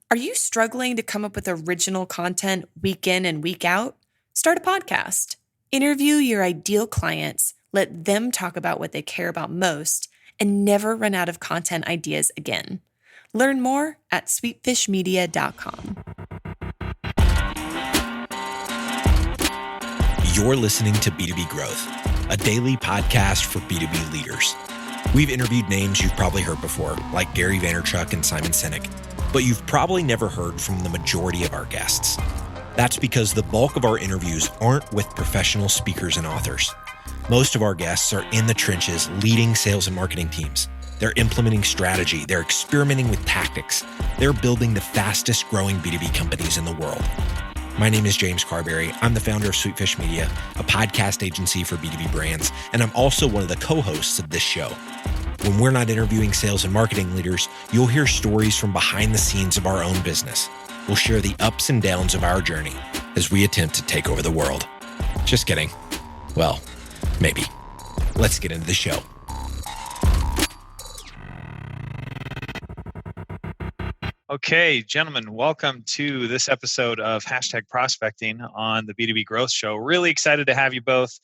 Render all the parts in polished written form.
Are you struggling to come up with original content week in and week out? Start a podcast. Interview your ideal clients, let them talk about what they care about most, and never run out of content ideas again. Learn more at sweetfishmedia.com. You're listening to B2B Growth, a daily podcast for B2B leaders. We've interviewed names you've probably heard before, like Gary Vaynerchuk and Simon Sinek, but you've probably never heard from the majority of our guests. That's because the bulk of our interviews aren't with professional speakers and authors. Most of our guests are in the trenches leading sales and marketing teams. They're implementing strategy. They're experimenting with tactics. They're building the fastest growing B2B companies in the world. My name is James Carberry. I'm the founder of Sweetfish Media, a podcast agency for B2B brands, and I'm also one of the co-hosts of this show. When we're not interviewing sales and marketing leaders, you'll hear stories from behind the scenes of our own business. We'll share the ups and downs of our journey as we attempt to take over the world. Just kidding. Well, maybe. Let's get into the show. Okay, gentlemen, welcome to this episode of #Prospecting on the B2B Growth Show. Really excited to have you both.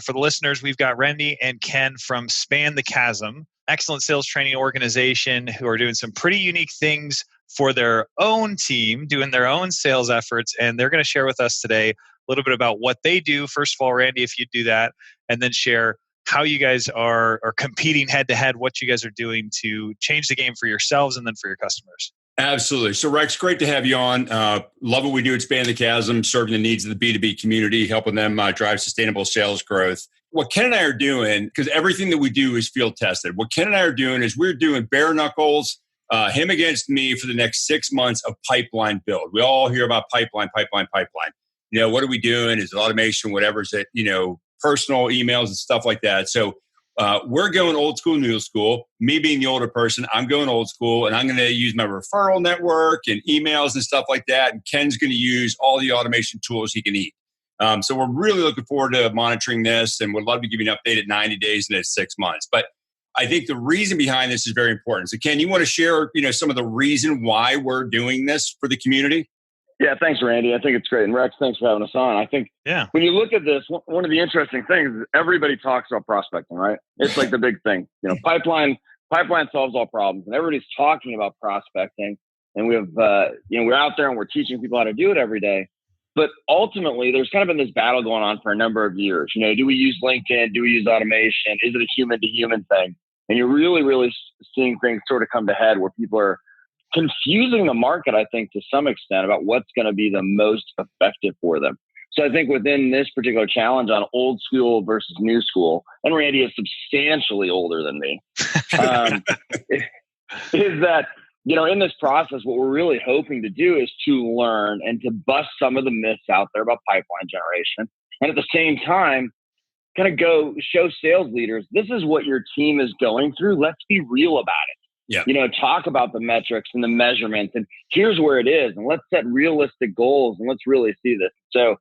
For the listeners, we've got Randy and Ken from Span the Chasm, excellent sales training organization who are doing some pretty unique things for their own team, doing their own sales efforts, and they're going to share with us today a little bit about what they do. First of all, Randy, if you do that, and then share how you guys are competing head-to-head, what you guys are doing to change the game for yourselves and then for your customers. Absolutely. So Rex, great to have you on. Love what we do at Span the Chasm, serving the needs of the B2B community, helping them drive sustainable sales growth. What Ken and I are doing, because everything that we do is field tested, what Ken and I are doing is we're doing bare knuckles, him against me for the next 6 months of pipeline build. We all hear about pipeline. You know, what are we doing? Is it automation? Whatever is it, personal emails and stuff like that. So we're going old school, new school. Me being the older person, I'm going old school, and I'm going to use my referral network and emails and stuff like that. And Ken's going to use all the automation tools he can eat. So we're really looking forward to monitoring this, and would love to give you an update at 90 days and at 6 months. But I think the reason behind this is very important. So Ken, you want to share, some of the reason why we're doing this for the community? Yeah, thanks, Randy. I think it's great. And Rex, thanks for having us on. I think when you look at this, one of the interesting things is everybody talks about prospecting, right? It's like the big thing. Pipeline solves all problems, and everybody's talking about prospecting. And we have, we're out there and we're teaching people how to do it every day. But ultimately, there's kind of been this battle going on for a number of years. Do we use LinkedIn? Do we use automation? Is it a human-to-human thing? And you're really, really seeing things sort of come to head where people are confusing the market, I think, to some extent about what's going to be the most effective for them. So I think within this particular challenge on old school versus new school, and Randy is substantially older than me, is that, in this process, what we're really hoping to do is to learn and to bust some of the myths out there about pipeline generation. And at the same time, kind of go show sales leaders, this is what your team is going through. Let's be real about it. Yeah. Talk about the metrics and the measurements, and here's where it is, and let's set realistic goals, and let's really see this. So,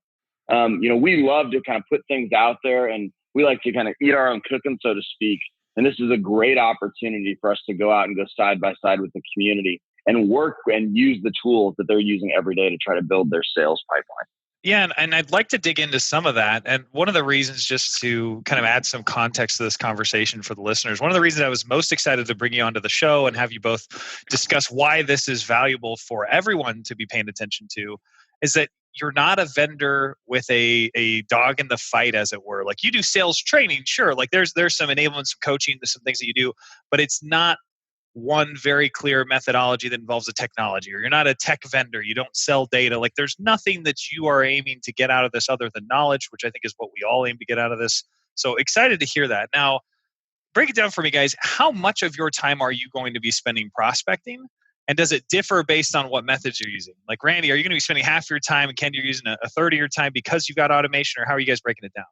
we love to kind of put things out there, and we like to kind of eat our own cooking, so to speak. And this is a great opportunity for us to go out and go side by side with the community and work and use the tools that they're using every day to try to build their sales pipeline. Yeah, and I'd like to dig into some of that. And one of the reasons, just to kind of add some context to this conversation for the listeners, one of the reasons I was most excited to bring you onto the show and have you both discuss why this is valuable for everyone to be paying attention to is that you're not a vendor with a dog in the fight, as it were. Like, you do sales training, sure. Like there's some enablement, some coaching, there's some things that you do, but it's not one very clear methodology that involves a technology, or you're not a tech vendor. You don't sell data. Like, there's nothing that you are aiming to get out of this other than knowledge, which I think is what we all aim to get out of this. So excited to hear that. Now, break it down for me, guys. How much of your time are you going to be spending prospecting? And does it differ based on what methods you're using? Like, Randy, are you going to be spending half your time, and Ken, you're using a third of your time because you've got automation, or how are you guys breaking it down?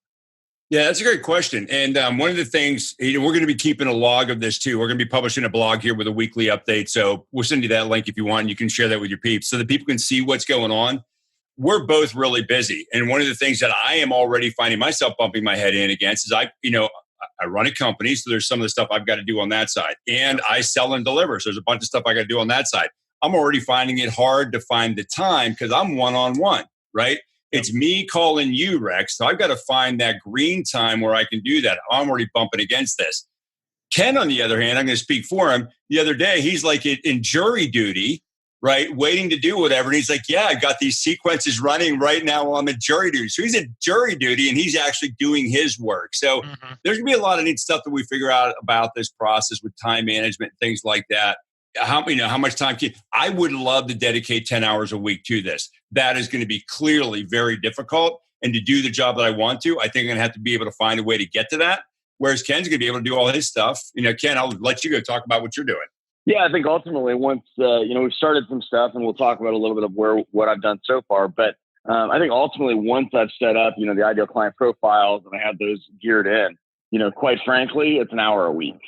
Yeah, that's a great question. And one of the things, we're going to be keeping a log of this too. We're going to be publishing a blog here with a weekly update. So we'll send you that link if you want, and you can share that with your peeps so that people can see what's going on. We're both really busy. And one of the things that I am already finding myself bumping my head in against is I run a company. So there's some of the stuff I've got to do on that side. And I sell and deliver. So there's a bunch of stuff I got to do on that side. I'm already finding it hard to find the time because I'm one-on-one, right? It's me calling you, Rex. So I've got to find that green time where I can do that. I'm already bumping against this. Ken, on the other hand, I'm going to speak for him. The other day, he's like in jury duty, right? Waiting to do whatever. And he's like, yeah, I've got these sequences running right now while I'm in jury duty. So he's in jury duty and he's actually doing his work. So there's going to be a lot of neat stuff that we figure out about this process with time management, things like that. How much time I would love to dedicate 10 hours a week to this. That is going to be clearly very difficult. And to do the job that I want to, I think I'm going to have to be able to find a way to get to that. Whereas Ken's going to be able to do all his stuff. Ken, I'll let you go talk about what you're doing. Yeah, I think ultimately once, we've started some stuff and we'll talk about a little bit of what I've done so far. But I think ultimately once I've set up, the ideal client profiles and I have those geared in, quite frankly, it's an hour a week.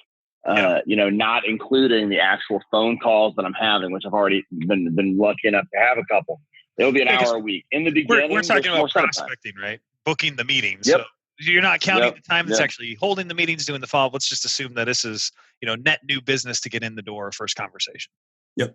Not including the actual phone calls that I'm having, which I've already been lucky enough to have a couple. It'll be an hour a week. In the beginning, we're talking about prospecting, right? Booking the meetings. Yep. So you're not counting the time that's actually holding the meetings, doing the follow-up. Let's just assume that this is, net new business to get in the door, first conversation. Yep.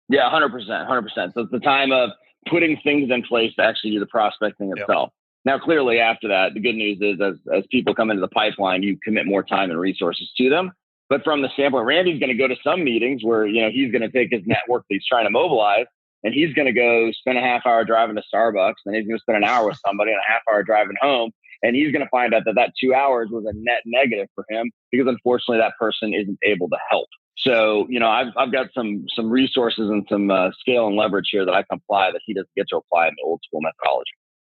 Yeah, 100%. So it's the time of putting things in place to actually do the prospecting itself. Now, clearly after that, the good news is as people come into the pipeline, you commit more time and resources to them. But from the standpoint, Randy's going to go to some meetings where, he's going to take his network that he's trying to mobilize and he's going to go spend a half hour driving to Starbucks. And he's going to spend an hour with somebody and a half hour driving home. And he's going to find out that 2 hours was a net negative for him because unfortunately that person isn't able to help. So, I've got some resources and some scale and leverage here that I can apply that he doesn't get to apply in the old school methodology.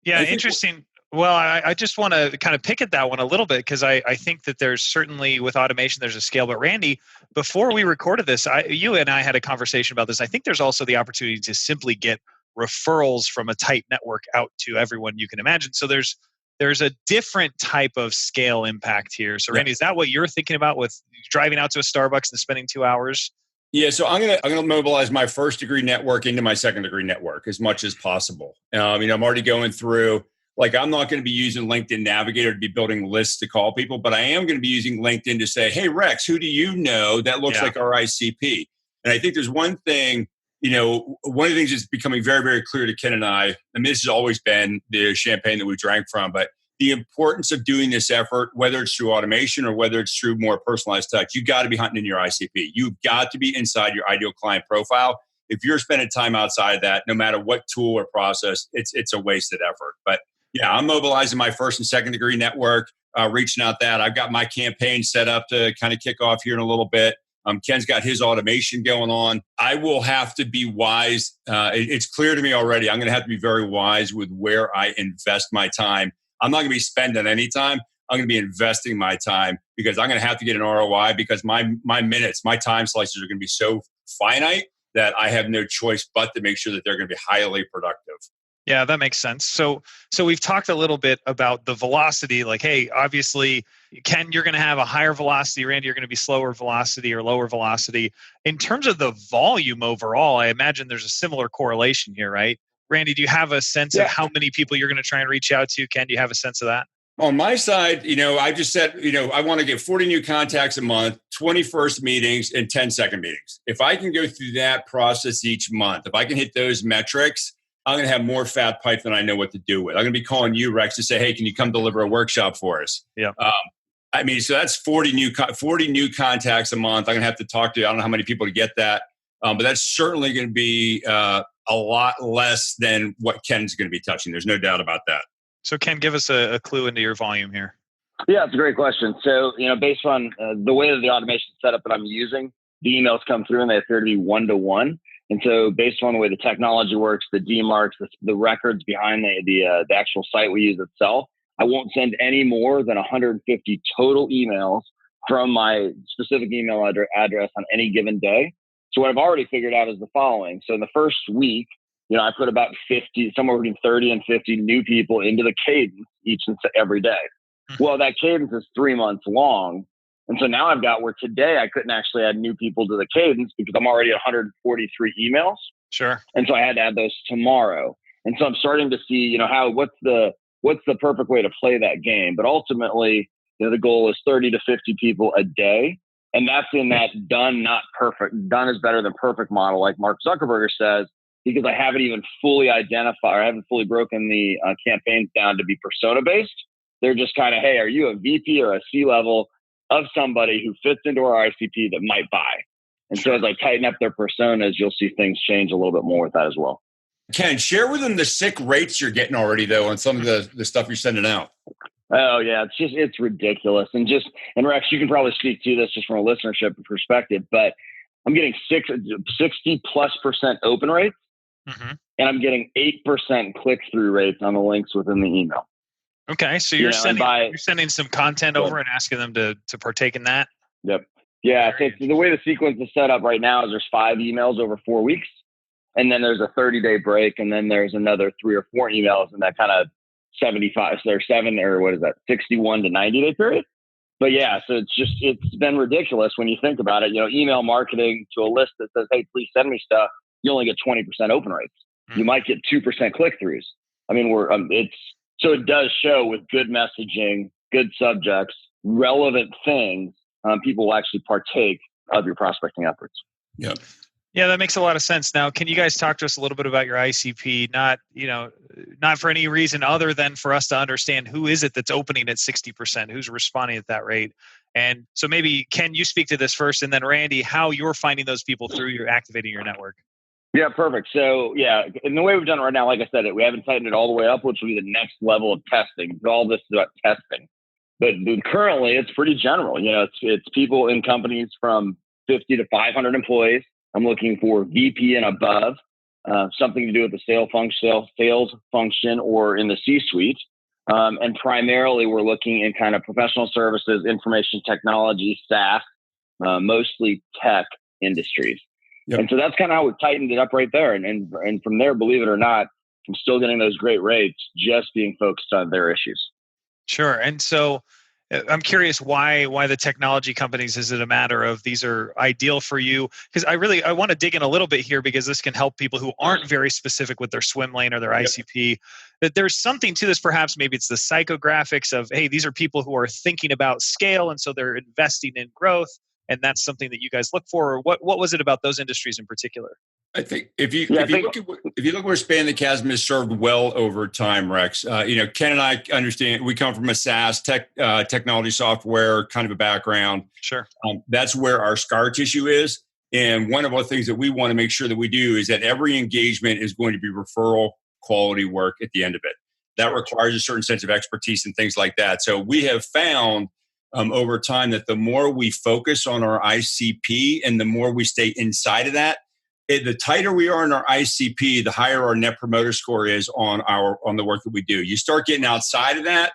Yeah, interesting. Well, I just want to kind of pick at that one a little bit because I think that there's certainly with automation, there's a scale. But Randy, before we recorded this, you and I had a conversation about this. I think there's also the opportunity to simply get referrals from a tight network out to everyone you can imagine. So there's a different type of scale impact here. So Randy, is that what you're thinking about with driving out to a Starbucks and spending 2 hours? Yeah, so I'm gonna mobilize my first degree network into my second degree network as much as possible. I'm already going through. Like, I'm not going to be using LinkedIn Navigator to be building lists to call people, but I am going to be using LinkedIn to say, hey, Rex, who do you know that looks like our ICP? And I think there's one thing, one of the things that's becoming very, very clear to Ken and I this has always been the champagne that we drank from, but the importance of doing this effort, whether it's through automation or whether it's through more personalized touch, you got to be hunting in your ICP. You've got to be inside your ideal client profile. If you're spending time outside that, no matter what tool or process, it's a wasted effort. But yeah, I'm mobilizing my first and second degree network, reaching out that. I've got my campaign set up to kind of kick off here in a little bit. Ken's got his automation going on. I will have to be wise. It's clear to me already. I'm going to have to be very wise with where I invest my time. I'm not going to be spending any time. I'm going to be investing my time because I'm going to have to get an ROI because my minutes, my time slices are going to be so finite that I have no choice but to make sure that they're going to be highly productive. Yeah, that makes sense. So we've talked a little bit about the velocity. Like, hey, obviously, Ken, you're going to have a higher velocity. Randy, you're going to be slower velocity or lower velocity. In terms of the volume overall, I imagine there's a similar correlation here, right? Randy, do you have a sense of how many people you're going to try and reach out to? Ken, do you have a sense of that? On my side, I just said, I want to get 40 new contacts a month, 20 first meetings, and 10 second meetings. If I can go through that process each month, if I can hit those metrics, I'm going to have more fat pipe than I know what to do with. I'm going to be calling you, Rex, to say, hey, can you come deliver a workshop for us? Yeah. So that's 40 new contacts a month. I'm going to have to talk to, I don't know how many people to get that. But that's certainly going to be a lot less than what Ken's going to be touching. There's no doubt about that. So Ken, give us a clue into your volume here. Yeah, it's a great question. So, based on the way that the automation setup that I'm using, the emails come through and they appear to be one-to-one. And so based on the way the technology works, the DMARCs, the records behind the actual site we use itself, I won't send any more than 150 total emails from my specific email address on any given day. So what I've already figured out is the following. So in the first week, I put about 50, somewhere between 30 and 50 new people into the cadence each and every day. Well, that cadence is 3 months long. And so now I've got where today I couldn't actually add new people to the cadence because I'm already at 143 emails. Sure. And so I had to add those tomorrow. And so I'm starting to see, what's the perfect way to play that game. But ultimately, the goal is 30 to 50 people a day. And that's in that done, not perfect. Done is better than perfect model, like Mark Zuckerberg says, because I haven't even fully identified, or I haven't fully broken the campaigns down to be persona based. They're just kind of, hey, are you a VP or a C-level of somebody who fits into our ICP that might buy? And so as I tighten up their personas, you'll see things change a little bit more with that as well. Ken, share with them the sick rates you're getting already, though, on some of the stuff you're sending out. Oh, yeah. It's ridiculous. And Rex, you can probably speak to this just from a listenership perspective, but I'm getting 60+% open rates, and I'm getting 8% click-through rates on the links within the email. Okay. So you're sending some content over and asking them to partake in that? Yep. Yeah. So the way the sequence is set up right now is there's 5 emails over 4 weeks, and then there's a 30-day break, and then there's another 3 or 4 emails in that kind of 75, so there's 61 to 90-day period. But yeah, so it's been ridiculous when you think about it. Email marketing to a list that says, hey, please send me stuff. You only get 20% open rates. You might get 2% click-throughs. I mean, so it does show with good messaging, good subjects, relevant things, people will actually partake of your prospecting efforts. Yep. Yeah, that makes a lot of sense. Now, can you guys talk to us a little bit about your ICP? Not for any reason other than for us to understand who is it that's opening at 60%, who's responding at that rate. And so maybe, Ken, you speak to this first, and then Randy, how you're finding those people through your activating your network. Yeah, perfect. So yeah, and the way we've done it right now, like I said, we haven't tightened it all the way up, which will be the next level of testing. All this is about testing. But currently it's pretty general. It's people in companies from 50 to 500 employees. I'm looking for VP and above, something to do with the sales function or in the C-suite. And primarily we're looking in kind of professional services, information technology, SaaS, mostly tech industries. Yep. And so that's kind of how we've tightened it up right there. And from there, believe it or not, I'm still getting those great rates just being focused on their issues. Sure. And so I'm curious why the technology companies, is it a matter of these are ideal for you? Because I want to dig in a little bit here, because this can help people who aren't very specific with their swim lane or their ICP, that there's something to this. Perhaps maybe it's the psychographics of, hey, these are people who are thinking about scale. And so they're investing in growth. And that's something that you guys look for. Or what was it about those industries in particular? I think if you look where Span the Chasm has served well over time, Rex, Ken and I understand we come from a SaaS technology software kind of a background. Sure. That's where our scar tissue is. And one of the things that we want to make sure that we do is that every engagement is going to be referral quality work at the end of it. That requires a certain sense of expertise and things like that. So we have found over time that the more we focus on our ICP and the more we stay inside of that, the tighter we are in our ICP, the higher our net promoter score is on the work that we do. You start getting outside of that,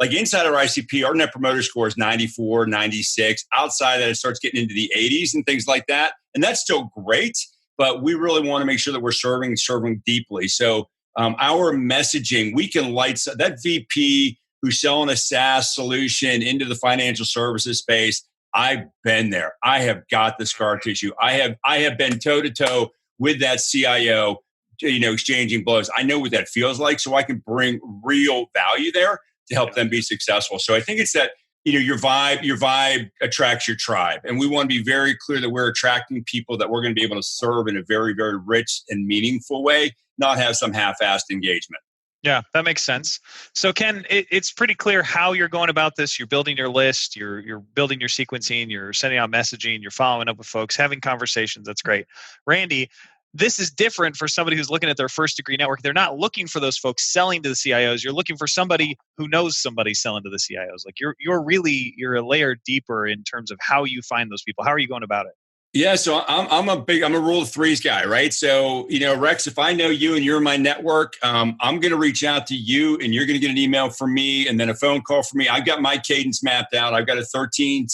like inside our ICP, our net promoter score is 94, 96. Outside of that, it starts getting into the 80s and things like that. And that's still great, but we really want to make sure that we're serving deeply. So our messaging, we can light that VP who's selling a SaaS solution into the financial services space. I've been there. I have got the scar tissue. I have been toe to toe with that CIO, exchanging blows. I know what that feels like, so I can bring real value there to help them be successful. So I think it's that, your vibe attracts your tribe. And we want to be very clear that we're attracting people that we're going to be able to serve in a very, very rich and meaningful way, not have some half-assed engagement. Yeah, that makes sense. So Ken, it's pretty clear how you're going about this. You're building your list, you're building your sequencing, you're sending out messaging, you're following up with folks, having conversations. That's great. Randy, this is different for somebody who's looking at their first degree network. They're not looking for those folks selling to the CIOs. You're looking for somebody who knows somebody selling to the CIOs. Like you're a layer deeper in terms of how you find those people. How are you going about it? Yeah, so I'm a rule of threes guy, right? So, Rex, if I know you and you're in my network, I'm going to reach out to you and you're going to get an email from me and then a phone call from me. I've got my cadence mapped out. I've got a 13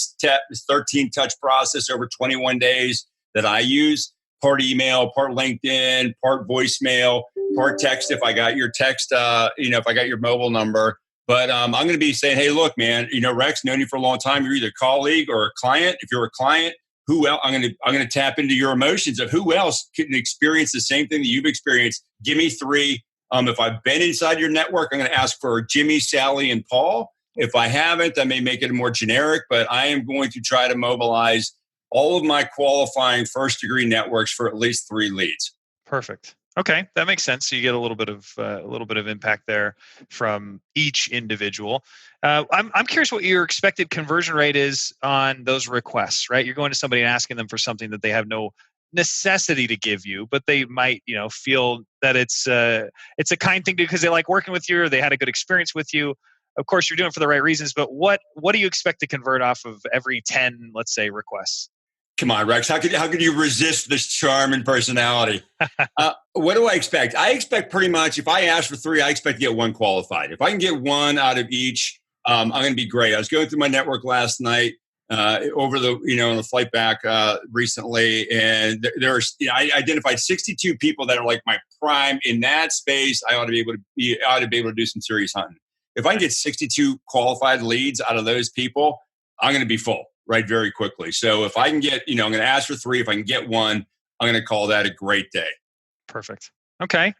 touch process over 21 days that I use. Part email, part LinkedIn, part voicemail, part text if I got your text, if I got your mobile number. But I'm going to be saying, hey, look, man, Rex, known you for a long time. You're either a colleague or a client. If you're a client, who else? I'm going to tap into your emotions of who else can experience the same thing that you've experienced. Give me 3. If I've been inside your network, I'm going to ask for Jimmy, Sally, and Paul. If I haven't, I may make it more generic, but I am going to try to mobilize all of my qualifying first degree networks for at least 3 leads. Perfect. Okay, that makes sense. So you get a little bit of impact there from each individual. I'm curious what your expected conversion rate is on those requests. Right, you're going to somebody and asking them for something that they have no necessity to give you, but they might, feel that it's a kind thing to do because they like working with you or they had a good experience with you. Of course, you're doing it for the right reasons, but what do you expect to convert off of every 10, let's say, requests? Come on, Rex. How could you resist this charm and personality? What do I expect? I expect pretty much if I ask for 3, I expect to get 1 qualified. If I can get 1 out of each, I'm going to be great. I was going through my network last night over the on the flight back recently, and I identified 62 people that are like my prime in that space. I ought to be able to do some serious hunting. If I can get 62 qualified leads out of those people, I'm going to be full. Right, very quickly. So if I can get, I'm going to ask for 3. If I can get 1, I'm going to call that a great day. Perfect. Okay.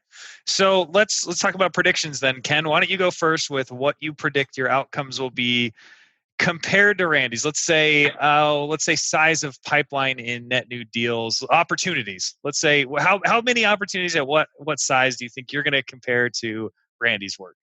So let's talk about predictions then. Ken, why don't you go first with what you predict your outcomes will be compared to Randy's? Let's say size of pipeline in net new deals, opportunities. Let's say how many opportunities at what size do you think you're going to compare to Randy's work?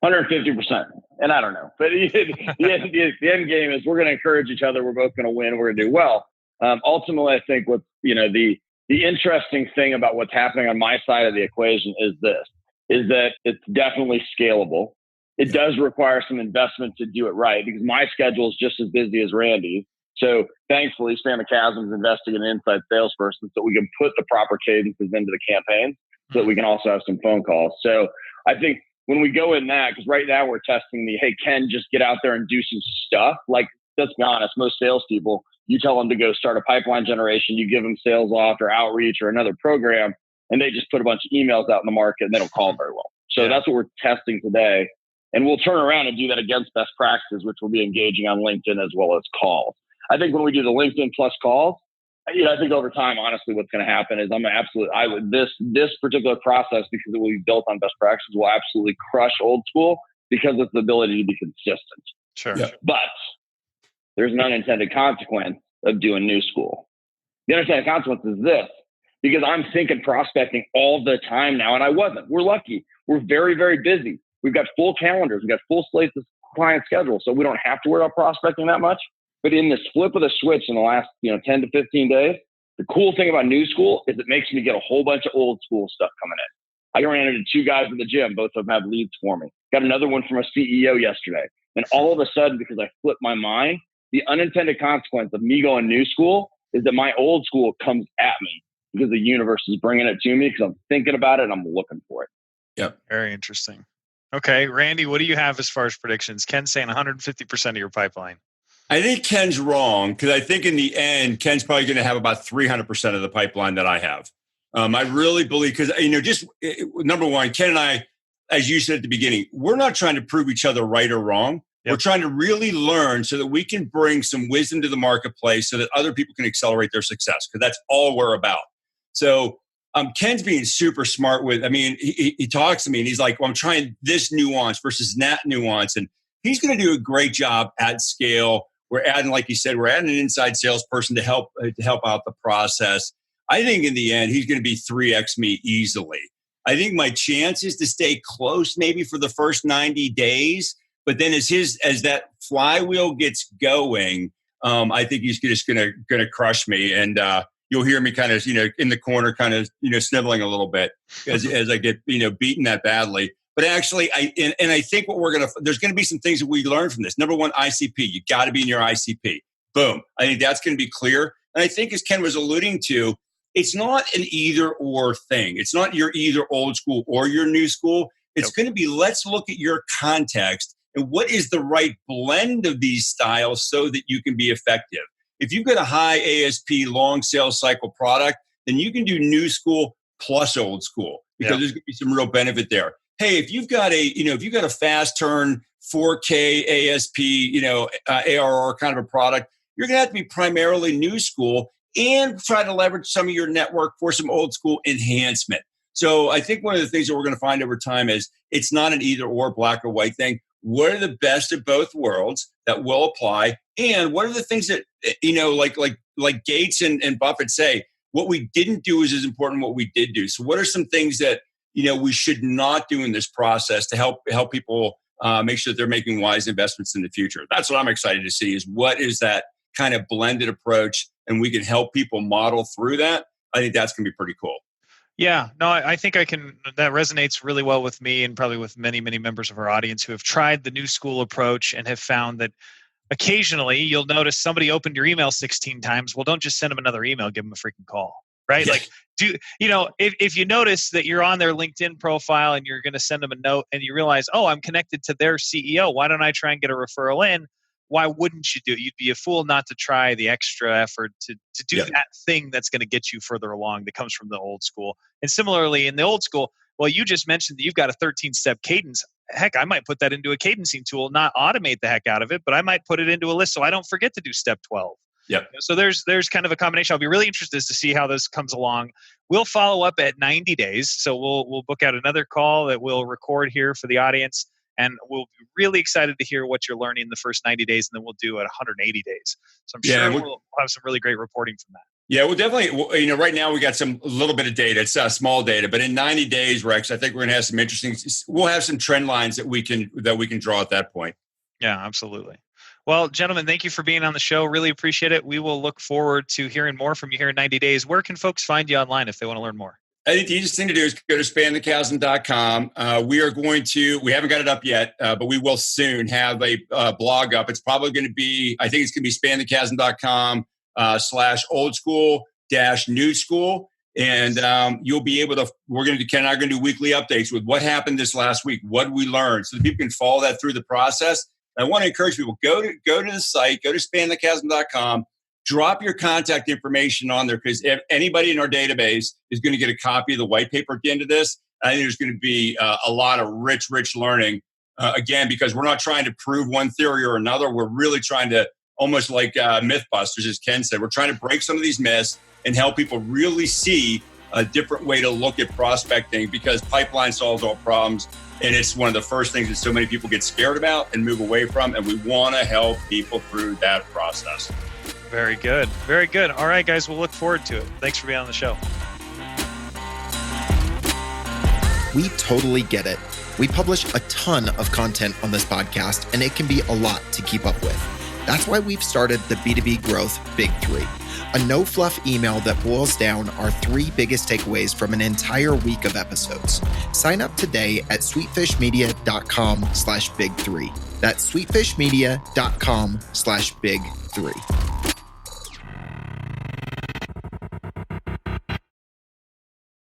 150%. And I don't know. But the end game is we're going to encourage each other. We're both going to win. We're going to do well. Ultimately, I think the interesting thing about what's happening on my side of the equation is that it's definitely scalable. It does require some investment to do it right because my schedule is just as busy as Randy's. So thankfully, Stand the Chasm is investing in an inside salesperson so we can put the proper cadences into the campaign so that we can also have some phone calls. So I think when we go in that, because right now we're testing hey, Ken, just get out there and do some stuff. Like, let's be honest, most salespeople, you tell them to go start a pipeline generation, you give them sales off or outreach or another program, and they just put a bunch of emails out in the market and they don't call very well. So that's what we're testing today. And we'll turn around and do that against best practices, which will be engaging on LinkedIn as well as calls. I think when we do the LinkedIn plus calls, I think over time, honestly, what's going to happen is this particular process, because it will be built on best practices, will absolutely crush old school because of the ability to be consistent. Sure. Yeah. But there's an unintended consequence of doing new school. The unintended consequence is this, because I'm thinking prospecting all the time now, and I wasn't. We're lucky. We're very, very busy. We've got full calendars. We've got full slates of client schedules, so we don't have to worry about prospecting that much. But in this flip of the switch in the last 10 to 15 days, the cool thing about new school is it makes me get a whole bunch of old school stuff coming in. I ran into 2 guys in the gym. Both of them have leads for me. Got another one from a CEO yesterday. And all of a sudden, because I flipped my mind, the unintended consequence of me going new school is that my old school comes at me because the universe is bringing it to me because I'm thinking about it and I'm looking for it. Yep. Very interesting. Okay. Randy, what do you have as far as predictions? Ken's saying 150% of your pipeline. I think Ken's wrong because I think in the end, Ken's probably going to have about 300% of the pipeline that I have. I really believe because, number one, Ken and I, as you said at the beginning, we're not trying to prove each other right or wrong. Yep. We're trying to really learn so that we can bring some wisdom to the marketplace so that other people can accelerate their success because that's all we're about. So Ken's being super smart he talks to me and he's like, well, I'm trying this nuance versus that nuance. And he's going to do a great job at scale. We're adding, like you said, an inside salesperson to help out the process. I think in the end, he's going to be 3x me easily. I think my chance is to stay close maybe for the first 90 days. But then as that flywheel gets going, I think he's just going to crush me. And you'll hear me kind of, in the corner, kind of, sniveling a little bit as I get, beaten that badly. But actually, I think there's going to be some things that we learn from this. Number one, ICP. You got to be in your ICP. Boom. I think that's going to be clear. And I think as Ken was alluding to, it's not an either or thing. It's not you're either old school or you're new school. It's going to be, let's look at your context and what is the right blend of these styles so that you can be effective. If you've got a high ASP, long sales cycle product, then you can do new school plus old school because there's going to be some real benefit there. Hey, if you've got a fast turn 4K ASP, ARR kind of a product, you're going to have to be primarily new school and try to leverage some of your network for some old school enhancement. So I think one of the things that we're going to find over time is it's not an either or black or white thing. what are the best of both worlds that will apply? And what are the things that, like Gates and Buffett say, what we didn't do is as important what we did do. So what are some things that, we should not do in this process to help people make sure that they're making wise investments in the future? That's what I'm excited to see, is what is that kind of blended approach, and we can help people model through that. I think that's going to be pretty cool. Yeah, no, I think that resonates really well with me, and probably with many, many members of our audience who have tried the new school approach and have found that occasionally you'll notice somebody opened your email 16 times. Well, don't just send them another email, give them a freaking call, right? Yeah. Like, if you notice that you're on their LinkedIn profile and you're going to send them a note and you realize, oh, I'm connected to their CEO, why don't I try and get a referral in? Why wouldn't you do it? You'd be a fool not to try the extra effort to do that thing that's going to get you further along, that comes from the old school. And similarly, in the old school, well, you just mentioned that you've got a 13-step cadence. Heck, I might put that into a cadencing tool, not automate the heck out of it, but I might put it into a list so I don't forget to do step 12. Yep. So there's kind of a combination. I'll be really interested to see how this comes along. We'll follow up at 90 days. So we'll book out another call that we'll record here for the audience. And we'll be really excited to hear what you're learning in the first 90 days, and then we'll do it 180 days. So I'm sure we'll have some really great reporting from that. Yeah, we'll definitely, right now we got a little bit of data. It's small data, but in 90 days, Rex, I think we're going to have some we'll have some trend lines that we can draw at that point. Yeah, absolutely. Well, gentlemen, thank you for being on the show. Really appreciate it. We will look forward to hearing more from you here in 90 days. Where can folks find you online if they want to learn more? I think the easiest thing to do is go to spanthechasm.com. We haven't got it up yet, but we will soon have a blog up. It's probably going to be, I think it's going to be spanthechasm.com /old school -new school. And you'll be able to, Ken and I are going to do weekly updates with what happened this last week, what we learned, so that people can follow that through the process. And I want to encourage people, go to the site, go to spanthechasm.com. Drop your contact information on there, because if anybody in our database is going to get a copy of the white paper at the end of this, I think there's going to be a lot of rich learning. Again, because we're not trying to prove one theory or another. We're really trying to, almost like Mythbusters, as Ken said, we're trying to break some of these myths and help people really see a different way to look at prospecting, because pipeline solves all problems. And it's one of the first things that so many people get scared about and move away from. And we want to help people through that process. Very good. Very good. All right, guys, we'll look forward to it. Thanks for being on the show. We totally get it. We publish a ton of content on this podcast, and it can be a lot to keep up with. That's why we've started the B2B Growth Big Three, a no-fluff email that boils down our 3 biggest takeaways from an entire week of episodes. Sign up today at sweetfishmedia.com/big3. That's sweetfishmedia.com/big3.